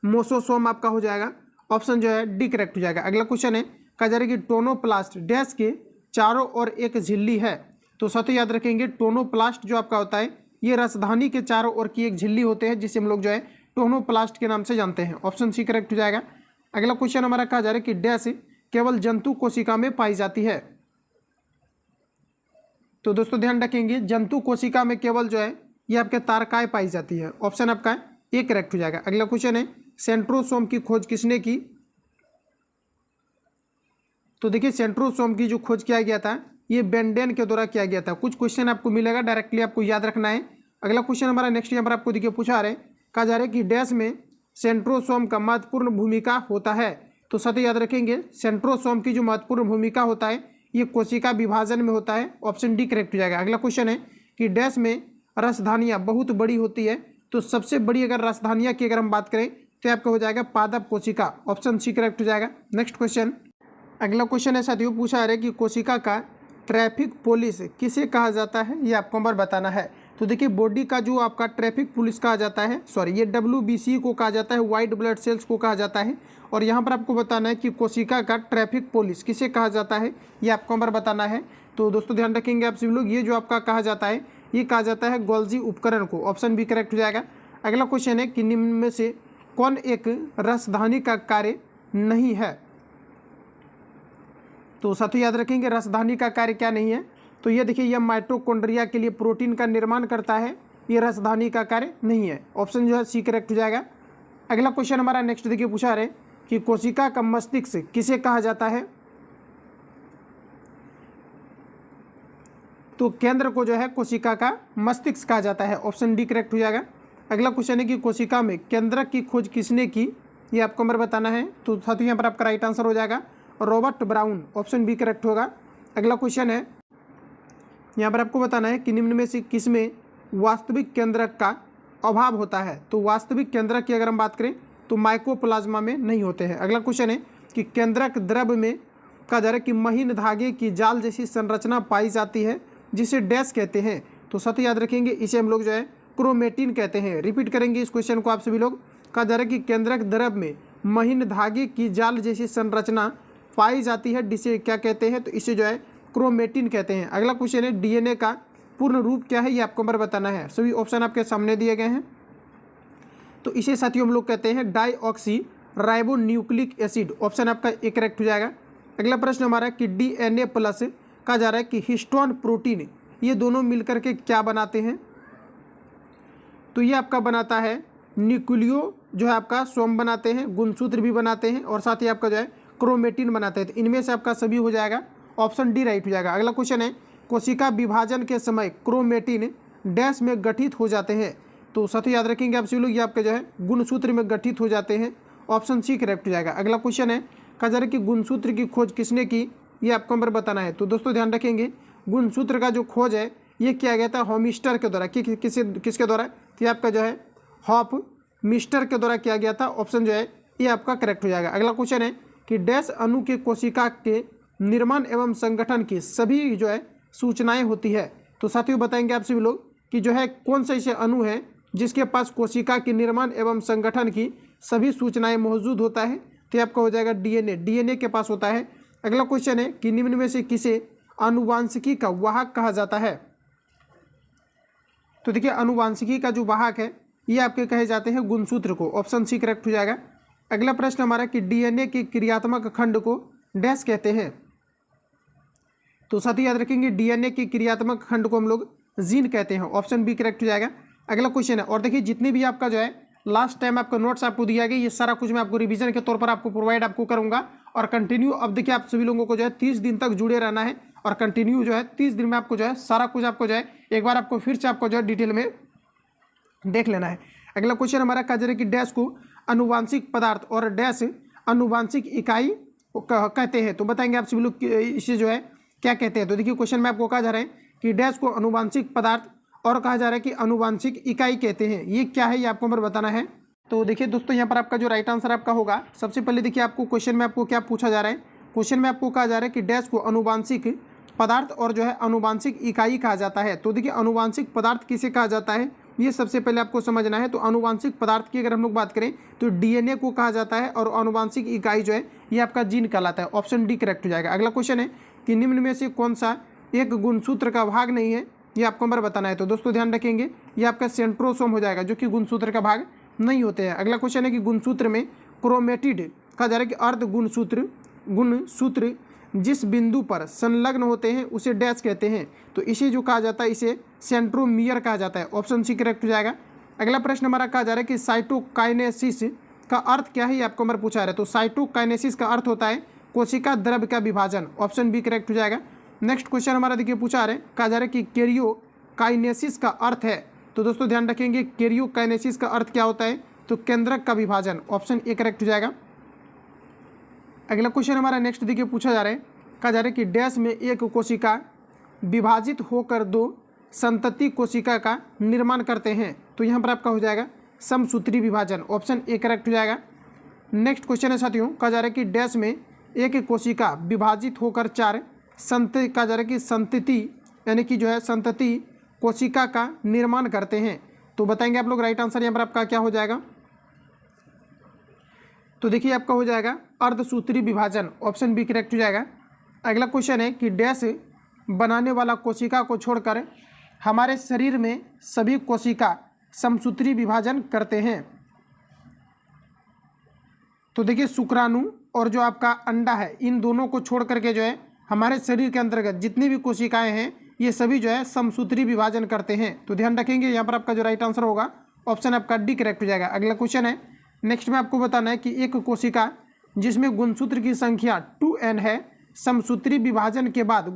मोसोसोम आपका हो जाएगा, ऑप्शन जो है डी करेक्ट हो जाएगा। अगला क्वेश्चन है, कहा जा रहा है कि टोनोप्लास्ट डैश के चारों ओर एक झिल्ली है। तो साथ ही याद रखेंगे टोनोप्लास्ट जो आपका होता है ये रसधानी के चारों ओर की एक झिल्ली होते हैं, जिसे हम लोग जो है टोनोप्लास्ट के नाम से जानते हैं, ऑप्शन सी करेक्ट हो जाएगा। अगला क्वेश्चन हमारा कहा जा रहा है कि डैश केवल जंतु कोशिका में पाई जाती है। तो दोस्तों ध्यान रखेंगे जंतु कोशिका में केवल जो है ये आपके तारकाएं पाई जाती है, ऑप्शन आपका ए करेक्ट हो जाएगा। अगला क्वेश्चन है, सेंट्रोसोम की खोज किसने की। तो देखिए सेंट्रोसोम की जो खोज किया गया था ये बेंडेन के द्वारा किया गया था। कुछ क्वेश्चन आपको मिलेगा, डायरेक्टली आपको याद रखना है। अगला क्वेश्चन हमारा नेक्स्ट यहाँ पर आपको देखिए पूछा रहे, कहा जा रहा है कि डैश में सेंट्रोसोम का महत्वपूर्ण भूमिका होता है। तो साथ ही याद रखेंगे सेंट्रोसोम की जो महत्वपूर्ण भूमिका होता है ये कोशिका विभाजन में होता है, ऑप्शन डी करेक्ट हो जाएगा। अगला क्वेश्चन है कि डैश में रसधानियाँ बहुत बड़ी होती है। तो सबसे बड़ी अगर रसधानियाँ की अगर हम बात करें तो आपका हो जाएगा पादप कोशिका, ऑप्शन सी करेक्ट हो जाएगा। नेक्स्ट क्वेश्चन, अगला क्वेश्चन है साथियों पूछा है कि कोशिका का ट्रैफिक पुलिस किसे कहा जाता है, ये आपको नंबर बताना है। तो देखिए बॉडी का जो आपका ट्रैफिक पुलिस कहा जाता है, सॉरी ये WBC को कहा जाता है, वाइट ब्लड सेल्स को कहा जाता है। और यहाँ पर आपको बताना है कि कोशिका का ट्रैफिक पुलिस किसे कहा जाता है, ये आपको नंबर बताना है। तो दोस्तों ध्यान रखेंगे आप सभी लोग, ये जो आपका कहा जाता है ये कहा जाता है गोल्जी उपकरण को, ऑप्शन बी करेक्ट हो जाएगा। अगला क्वेश्चन है कि निम्न में से कौन एक रसधानी का कार्य नहीं है। तो साथियों याद रखेंगे रसधानी का कार्य क्या नहीं है। तो ये देखिए यह माइटोकॉन्ड्रिया के लिए प्रोटीन का निर्माण करता है, ये रसधानी का कार्य नहीं है, ऑप्शन जो है सी करेक्ट हो जाएगा। अगला क्वेश्चन हमारा नेक्स्ट देखिए पूछा रहे कि कोशिका का मस्तिष्क किसे कहा जाता है। तो केंद्र को जो है कोशिका का मस्तिष्क कहा जाता है, ऑप्शन डी करेक्ट हो जाएगा। अगला क्वेश्चन है कि कोशिका में केंद्रक की खोज किसने की, ये आपको नंबर बताना है। तो साथियों यहाँ पर आपका राइट आंसर हो जाएगा Robert Brown, option B correct होगा। अगला क्वेश्चन है, यहाँ पर आपको बताना है कि निम्न में से किसमें वास्तविक केंद्रक का अभाव होता है। तो वास्तविक केंद्रक की अगर हम बात करें तो माइकोप्लाज्मा में नहीं होते हैं। अगला क्वेश्चन है कि केंद्रक द्रव में कहा जा रहा है कि महीन धागे की जाल जैसी संरचना पाई जाती है, जिसे डैश कहते हैं। तो साथ याद रखेंगे इसे हम लोग जो है क्रोमेटिन कहते हैं। रिपीट करेंगे इस क्वेश्चन को आप सभी लोग, कहा जा रहा है कि केंद्रक द्रव में महीन धागे की जाल जैसी संरचना पाई जाती है, जिसे क्या कहते हैं, तो इसे जो है क्रोमेटिन कहते हैं। अगला क्वेश्चन है डीएनए का पूर्ण रूप क्या है, ये आपको नंबर बताना है। सभी ऑप्शन आपके सामने दिए गए हैं। तो इसे साथियों हम लोग कहते हैं डाईऑक्सी राइबोन्यूक्लिक एसिड, ऑप्शन आपका ए करेक्ट हो जाएगा। अगला प्रश्न हमारा कि डीएनए प्लस कहा जा रहा है कि हिस्टोन प्रोटीन ये दोनों मिलकर के क्या बनाते हैं। तो ये आपका बनाता है न्यूक्लियो जो है आपका सोम बनाते हैं, गुणसूत्र भी बनाते हैं और साथ ही आपका जो है क्रोमेटिन बनाते हैं। तो इनमें से आपका सभी हो जाएगा, ऑप्शन डी राइट हो जाएगा। अगला क्वेश्चन है कोशिका विभाजन के समय क्रोमेटिन डैश में गठित हो जाते हैं। तो साथ ही याद रखेंगे आप सभी लोग ये आपके जो है गुणसूत्र में गठित हो जाते हैं, ऑप्शन सी करेक्ट हो जाएगा। अगला क्वेश्चन है कहा जा रहा है कि गुणसूत्र की खोज किसने की, ये आपको नंबर बताना है। तो दोस्तों ध्यान रखेंगे गुणसूत्र का जो खोज है ये किया गया था हॉमिस्टर के द्वारा। किसके द्वारा, ये आपका जो है हॉप मिस्टर के द्वारा किया गया था, ऑप्शन जो है ये आपका करेक्ट हो जाएगा। अगला क्वेश्चन है कि डैश अणु के कोशिका के निर्माण एवं संगठन की सभी जो है सूचनाएं होती है। तो साथियों बताएंगे आप सभी लोग कि जो है कौन सा ऐसे अणु है जिसके पास कोशिका के निर्माण एवं संगठन की सभी सूचनाएं मौजूद होता है। तो आपका हो जाएगा डीएनए, डीएनए के पास होता है। अगला क्वेश्चन है कि निम्न में से किसे आनुवांशिकी का वाहक कहा जाता है। तो देखिए आनुवांशिकी का जो वाहक है ये आपके कहे जाते हैं गुणसूत्र को, ऑप्शन सी करेक्ट हो जाएगा। अगला प्रश्न हमारा कि डीएनए के क्रियात्मक खंड को डैश कहते हैं। तो साथ ही याद रखेंगे डीएनए के क्रियात्मक खंड को हम लोग जीन कहते हैं, ऑप्शन बी करेक्ट हो जाएगा। अगला क्वेश्चन है, और देखिए जितने भी आपका जो है लास्ट टाइम आपका नोट्स आपको दिया गया ये सारा कुछ मैं आपको रिवीजन के तौर पर आपको प्रोवाइड आपको करूंगा और कंटिन्यू। अब देखिए आप सभी लोगों को जो है 30 दिन तक जुड़े रहना है और कंटिन्यू जो है 30 दिन में आपको जो है सारा कुछ आपको जो है एक बार आपको फिर से आपको जो है डिटेल में देख लेना है। अगला क्वेश्चन हमारा कहा जा रहा है कि डैश को अनुवांशिक पदार्थ और डैश अनुवांशिक इकाई कहते हैं। तो बताएंगे आप सभी लोग इसे जो है क्या कहते हैं। तो देखिए क्वेश्चन में आपको कहा जा रहा है कि डैश को अनुवांशिक पदार्थ और कहा जा रहा है कि अनुवांशिक इकाई कहते हैं। ये क्या है ये आपको नंबर बताना है। तो देखिए दोस्तों यहाँ पर आपका जो राइट आंसर आपका होगा, सबसे पहले देखिए आपको क्वेश्चन में आपको क्या पूछा जा रहा है। क्वेश्चन में आपको कहा जा रहा है कि डैश को अनुवांशिक पदार्थ और जो है आनुवांशिक इकाई कहा जाता है। तो देखिए आनुवांशिक पदार्थ किसे कहा जाता है, ये सबसे पहले आपको समझना है। तो आनुवांशिक पदार्थ की अगर हम लोग बात करें तो डीएनए को कहा जाता है, और आनुवांशिक इकाई जो है ये आपका जीन कहलाता है। ऑप्शन डी करेक्ट हो जाएगा। अगला क्वेश्चन है कि निम्न में से कौन सा एक गुणसूत्र का भाग नहीं है, ये आपको नंबर बताना है। तो दोस्तों ध्यान रखेंगे ये आपका सेंट्रोसोम हो जाएगा, जो कि गुणसूत्र का भाग नहीं होते हैं। अगला क्वेश्चन है कि गुणसूत्र में क्रोमेटिड कहा जा रहा है कि अर्ध गुणसूत्र जिस बिंदु पर संलग्न होते हैं उसे डैश कहते हैं। तो इसे जो कहा जाता है इसे सेंट्रोमियर कहा जाता है। ऑप्शन सी करेक्ट हो जाएगा। अगला प्रश्न हमारा कहा जा रहा है कि साइटोकाइनेसिस का अर्थ क्या है, ये आपको नंबर पूछा रहा है। तो साइटोकाइनेसिस का अर्थ होता है कोशिका द्रव्य का विभाजन। ऑप्शन बी करेक्ट हो जाएगा। नेक्स्ट क्वेश्चन हमारा देखिए पूछा रहे कहा जा रहा है कि कैरियोकाइनेसिस का अर्थ है। तो दोस्तों ध्यान रखेंगे कैरियोकाइनेसिस का अर्थ क्या होता है, तो केंद्रक का विभाजन। ऑप्शन ए करेक्ट हो जाएगा। अगला क्वेश्चन हमारा नेक्स्ट देखिए पूछा जा रहा है, कहा जा रहा है कि डैश में एक कोशिका विभाजित होकर दो संतति कोशिका का निर्माण करते हैं। तो यहाँ पर आपका हो जाएगा समसूत्री विभाजन। ऑप्शन ए करेक्ट हो जाएगा। नेक्स्ट क्वेश्चन है साथियों, कहा जा रहा है कि डैश में एक कोशिका विभाजित होकर चार कहा जा रहा है कि संतति यानी कि जो है संतति कोशिका का निर्माण करते हैं। तो बताएंगे आप लोग राइट आंसर यहाँ पर आपका क्या हो जाएगा। तो देखिए आपका हो जाएगा अर्धसूत्री विभाजन। ऑप्शन बी करेक्ट हो जाएगा। अगला क्वेश्चन है कि डैश बनाने वाला कोशिका को छोड़कर हमारे शरीर में सभी कोशिका समसूत्री विभाजन करते हैं। तो देखिए शुक्राणु और जो आपका अंडा है, इन दोनों को छोड़ करके जो है हमारे शरीर के अंतर्गत जितनी भी कोशिकाएं हैं ये सभी जो है समसूत्री विभाजन करते हैं। तो ध्यान रखेंगे यहाँ पर आपका जो राइट आंसर होगा ऑप्शन आपका डी करेक्ट हो जाएगा। अगला क्वेश्चन है नेक्स्ट में आपको बताना है कि एक कोशिका जिसमें गुणसूत्र की संख्या 2n है, समसूत्री विभाजन के बाद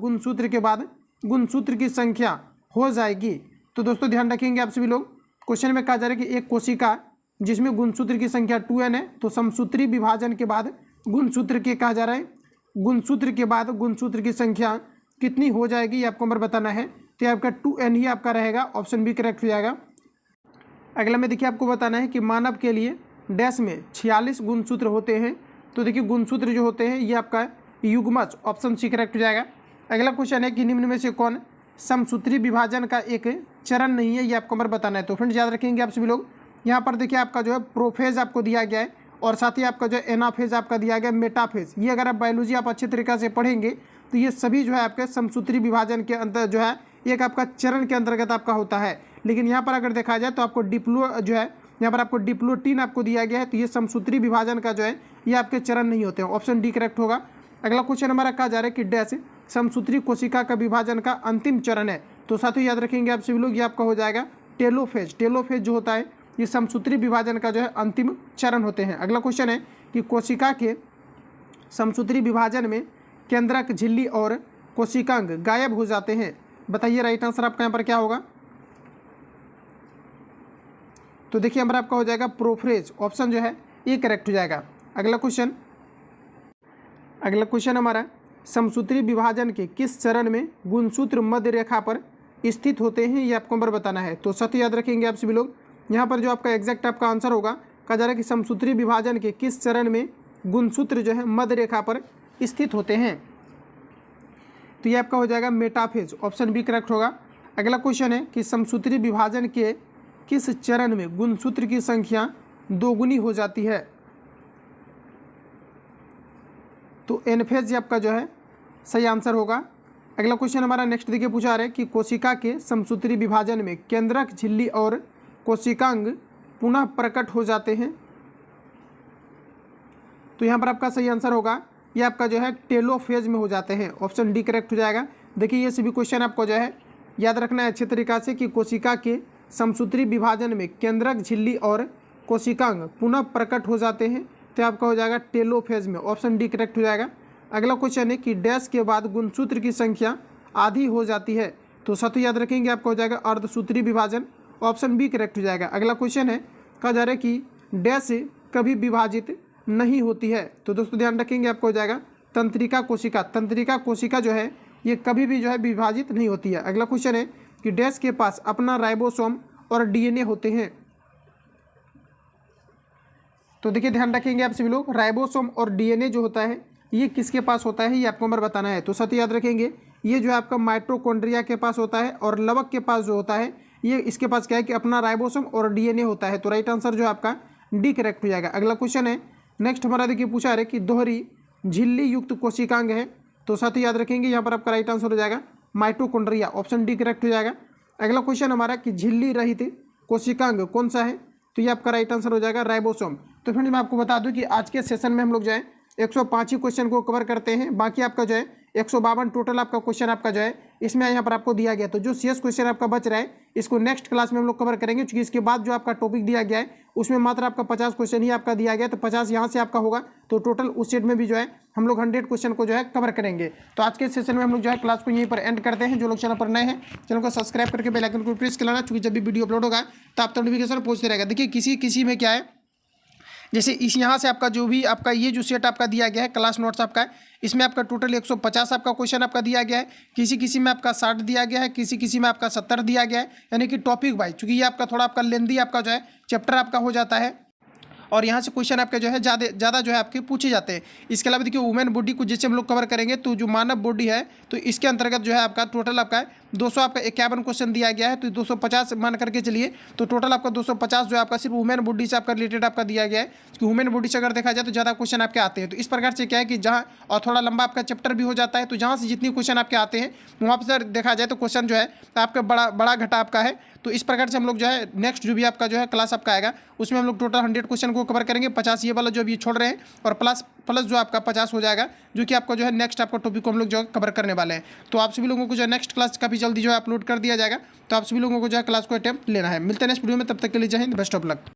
गुणसूत्र की संख्या हो जाएगी। तो दोस्तों ध्यान रखेंगे आप सभी लोग, क्वेश्चन में कहा जा रहा है कि एक कोशिका जिसमें गुणसूत्र की संख्या 2n है, तो समसूत्री विभाजन के बाद गुणसूत्र के कहा जा रहा है गुणसूत्र के बाद गुणसूत्र की संख्या कितनी हो जाएगी, ये आपको नंबर बताना है। तो ये आपका 2n ही आपका रहेगा। ऑप्शन बी करेक्ट हो जाएगा। अगला में देखिए आपको बताना है कि मानव के लिए डैश में 46 गुणसूत्र होते हैं। तो देखिए गुणसूत्र जो होते हैं ये आपका युग्मज। ऑप्शन सी करेक्ट हो जाएगा। अगला क्वेश्चन है कि निम्न में से कौन समसूत्री विभाजन का एक चरण नहीं है, ये आपको नंबर बताना है। तो फ्रेंड्स याद रखेंगे आप सभी लोग, यहाँ पर देखिए आपका जो है प्रोफेज आपको दिया गया है, और साथ ही आपका जो एनाफेज आपका दिया गया मेटाफेज। ये अगर आप बायोलॉजी आप अच्छे तरीके से पढ़ेंगे तो ये सभी जो है आपके समसूत्री विभाजन के अंतर जो है एक आपका चरण के अंतर्गत आपका होता है। लेकिन यहाँ पर अगर देखा जाए तो आपको डिप्लो जो है यहाँ पर आपको डिप्लोटीन आपको दिया गया है। तो ये समसूत्री विभाजन का जो है ये आपके चरण नहीं होते हैं। ऑप्शन डी करेक्ट होगा। अगला क्वेश्चन हमारा कहा जा रहा है कि डैश समसूत्री कोशिका का विभाजन का अंतिम चरण है। तो साथियों याद रखेंगे आप सभी लोग, ये आपका हो जाएगा टेलोफेज। टेलोफेज जो होता है ये समसूत्री विभाजन का जो है अंतिम चरण होते हैं। अगला क्वेश्चन है कि कोशिका के समसूत्री विभाजन में केंद्रक, झिल्ली और कोशिकांग गायब हो जाते हैं। बताइए राइट आंसर आपका यहाँ पर क्या होगा। तो देखिए यहाँ पर आपका हो जाएगा प्रोफेज। ऑप्शन जो है ये करेक्ट हो जाएगा। अगला क्वेश्चन हमारा समसूत्री विभाजन के किस चरण में गुणसूत्र मध्य रेखा पर स्थित होते हैं, ये आपको नंबर बताना है। तो साथ ही याद रखेंगे आप सभी लोग, यहाँ पर जो आपका एग्जैक्ट आपका आंसर होगा, कहा जा रहा है कि समसूत्री विभाजन के किस चरण में गुणसूत्र जो है मध्य रेखा पर स्थित होते हैं। तो ये आपका हो जाएगा मेटाफेज। ऑप्शन बी करेक्ट होगा। अगला क्वेश्चन है कि समसूत्री विभाजन के किस चरण में गुणसूत्र की संख्या दोगुनी हो जाती है। तो एनफेज आपका जो है सही आंसर होगा। अगला क्वेश्चन हमारा नेक्स्ट देखिए पूछा रहा है कि कोशिका के समसूत्री विभाजन में केंद्रक, झिल्ली और कोशिकांग पुनः प्रकट हो जाते हैं। तो यहाँ पर आपका सही आंसर होगा, ये आपका जो है टेलोफेज में हो जाते हैं। ऑप्शन डी करेक्ट हो जाएगा। देखिए ये सभी क्वेश्चन आपको जो है याद रखना है अच्छे तरीक़ा से कि कोशिका के समसूत्री विभाजन में केंद्रक, झिल्ली और कोशिकांग पुनः प्रकट हो जाते हैं। तो आपका हो जाएगा टेलोफेज में। ऑप्शन डी करेक्ट हो जाएगा। अगला क्वेश्चन है कि डैश के बाद गुणसूत्र की संख्या आधी हो जाती है। तो साथ याद रखेंगे आपका हो जाएगा अर्धसूत्री विभाजन। ऑप्शन बी करेक्ट हो जाएगा। अगला क्वेश्चन है कहा जा रहा है कि डैश कभी विभाजित नहीं होती है। तो दोस्तों ध्यान रखेंगे आपको हो जाएगा तंत्रिका कोशिका। तंत्रिका कोशिका जो है ये कभी भी जो है विभाजित नहीं होती है। अगला क्वेश्चन है कि डैश के पास अपना राइबोसोम और डीएनए होते हैं। तो देखिए ध्यान रखेंगे आप सभी लोग, राइबोसोम और डीएनए जो होता है ये किसके पास होता है, ये आपको नंबर बताना है। तो साथ ही याद रखेंगे ये जो है आपका माइटोकॉन्ड्रिया के पास होता है, और लवक के पास जो होता है ये इसके पास क्या है कि अपना राइबोसोम और डीएनए होता है। तो राइट आंसर जो है आपका डी करेक्ट हो जाएगा। अगला क्वेश्चन है नेक्स्ट हमारा देखिए पूछा है कि दोहरी झिल्ली युक्त कोशिकांग है, तो साथ ही याद रखेंगे यहाँ पर आपका राइट आंसर हो जाएगा माइटोकॉन्ड्रिया, ऑप्शन डी करेक्ट हो जाएगा। अगला क्वेश्चन हमारा कि झिल्ली रहित कोशिकांग कौन सा है, तो ये आपका राइट आंसर हो जाएगा राइबोसोम। तो फ्रेंड मैं आपको बता दूं कि आज के सेशन में हम लोग जो है 105 ही क्वेश्चन को कवर करते हैं, बाकी आपका जो है 152 टोटल आपका क्वेश्चन आपका जो है इसमें यहाँ पर आपको दिया गया। तो जो सीएस क्वेश्चन आपका बच रहा है इसको नेक्स्ट क्लास में हम लोग कवर करेंगे, क्योंकि इसके बाद जो आपका टॉपिक दिया गया है उसमें मात्र आपका 50 क्वेश्चन ही आपका दिया गया है, तो 50 यहाँ से आपका होगा, तो टोटल उस सेट में भी जो है हम लोग 100 क्वेश्चन को जो है कवर करेंगे। तो आज के सेशन में हम लोग जो है क्लास को यहीं पर एंड करते हैं। जो लोग चैनल पर नए हैं चैनल को सब्सक्राइब करके बेल आइकन को प्रेस कर लेना, क्योंकि जब भी वीडियो अपलोड होगा तो आप तक नोटिफिकेशन पहुंचते रहेगा। देखिए किसी में क्या है, जैसे इस यहाँ से आपका जो भी आपका ये जो सेट आपका दिया गया है क्लास नोट्स आपका है, इसमें आपका टोटल 150 आपका क्वेश्चन आपका दिया गया है। किसी में आपका 60 दिया गया है, किसी में आपका 70 दिया गया है, यानी कि टॉपिक वाइज, चूँकि ये आपका थोड़ा आपका लेंदी आपका जो है चैप्टर आपका हो जाता है, और यहाँ से क्वेश्चन आपके जो है ज़्यादा जो है आपके पूछे जाते हैं। इसके अलावा देखिए वुमेन बॉडी को जैसे हम लोग कवर करेंगे, तो जो मानव बॉडी है तो इसके अंतर्गत जो है आपका टोटल आपका 251 क्वेश्चन दिया गया है, तो 250 मान करके चलिए, तो टोटल आपका 250 जो है आपका सिर्फ वुमेन बॉडी से आपका रिलेटेड आपका दिया गया है। क्योंकि वुमेन बॉडी से अगर देखा जाए तो ज़्यादा क्वेश्चन आपके आते हैं। तो इस प्रकार से क्या है कि जहाँ और थोड़ा लंबा आपका चैप्टर भी हो जाता है, तो जहाँ से जितनी क्वेश्चन आपके आते हैं वहाँ पर देखा जाए तो क्वेश्चन जो है आपका बड़ा घटा आपका है। तो इस प्रकार से हम लोग जो है नेक्स्ट जो भी आपका जो है क्लास आपका आएगा उसमें हम लोग टोटल 100 क्वेश्चन को कवर करेंगे। 50 ये वाला जो अभी छोड़ रहे हैं, और प्लस जो आपका 50 हो जाएगा, जो कि आपका जो है नेक्स्ट आपका टॉपिक को हम लोग जो है कवर करने वाले हैं। तो आप सभी लोगों को जो है नेक्स्ट क्लास काफ़ी जल्दी जो है अपलोड कर दिया जाएगा, तो आप सभी लोगों को जो है क्लास को अटेम्प्ट लेना है। मिलते हैं नेक्स्ट वीडियो में, तब तक के लिए जय हिंद, बेस्ट ऑफ लक।